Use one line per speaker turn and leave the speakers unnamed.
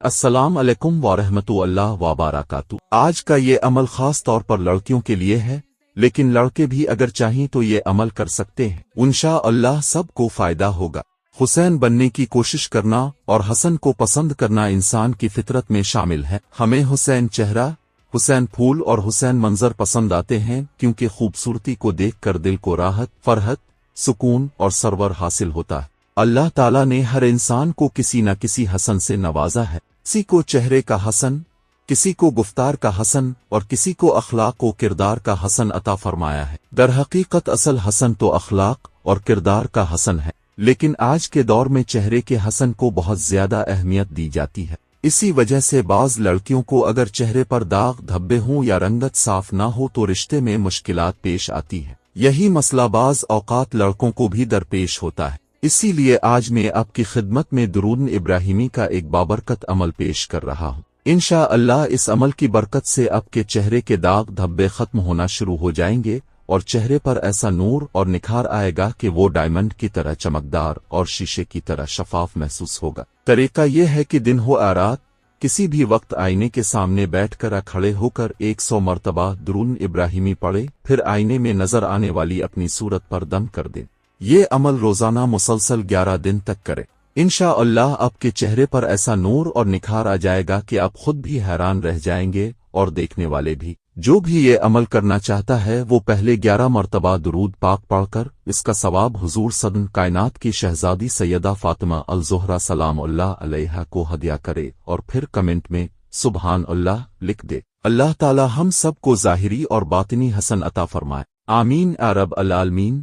السلام علیکم ورحمۃ اللہ وبرکاتہ۔ آج کا یہ عمل خاص طور پر لڑکیوں کے لیے ہے، لیکن لڑکے بھی اگر چاہیں تو یہ عمل کر سکتے ہیں۔ انشاءاللہ سب کو فائدہ ہوگا۔ حسین بننے کی کوشش کرنا اور حسن کو پسند کرنا انسان کی فطرت میں شامل ہے۔ ہمیں حسین چہرہ، حسین پھول اور حسین منظر پسند آتے ہیں کیونکہ خوبصورتی کو دیکھ کر دل کو راحت، فرحت، سکون اور سرور حاصل ہوتا ہے۔ اللہ تعالیٰ نے ہر انسان کو کسی نہ کسی حسن سے نوازا ہے۔ کسی کو چہرے کا حسن، کسی کو گفتار کا حسن اور کسی کو اخلاق و کردار کا حسن عطا فرمایا ہے۔ در حقیقت اصل حسن تو اخلاق اور کردار کا حسن ہے، لیکن آج کے دور میں چہرے کے حسن کو بہت زیادہ اہمیت دی جاتی ہے۔ اسی وجہ سے بعض لڑکیوں کو اگر چہرے پر داغ دھبے ہوں یا رنگت صاف نہ ہو تو رشتے میں مشکلات پیش آتی ہے۔ یہی مسئلہ بعض اوقات لڑکوں کو بھی درپیش ہوتا ہے۔ اسی لیے آج میں آپ کی خدمت میں درود ابراہیمی کا ایک بابرکت عمل پیش کر رہا ہوں۔ انشاءاللہ اس عمل کی برکت سے آپ کے چہرے کے داغ دھبے ختم ہونا شروع ہو جائیں گے اور چہرے پر ایسا نور اور نکھار آئے گا کہ وہ ڈائمنڈ کی طرح چمکدار اور شیشے کی طرح شفاف محسوس ہوگا۔ طریقہ یہ ہے کہ دن ہو یا رات، کسی بھی وقت آئینے کے سامنے بیٹھ کر کھڑے ہو کر 100 مرتبہ درود ابراہیمی پڑھیں، پھر آئینے میں نظر آنے والی اپنی صورت پر دم کر دیں۔ یہ عمل روزانہ مسلسل 11 دن تک کریں۔ انشاءاللہ آپ کے چہرے پر ایسا نور اور نکھار آ جائے گا کہ آپ خود بھی حیران رہ جائیں گے اور دیکھنے والے بھی۔ جو بھی یہ عمل کرنا چاہتا ہے وہ پہلے 11 مرتبہ درود پاک پڑھ کر اس کا ثواب حضور صدر کائنات کی شہزادی سیدہ فاطمہ الزہرا سلام اللہ علیہا کو ہدیہ کرے اور پھر کمنٹ میں سبحان اللہ لکھ دے۔ اللہ تعالی ہم سب کو ظاہری اور باطنی حسن عطا فرمائے، آمین یا رب العالمین۔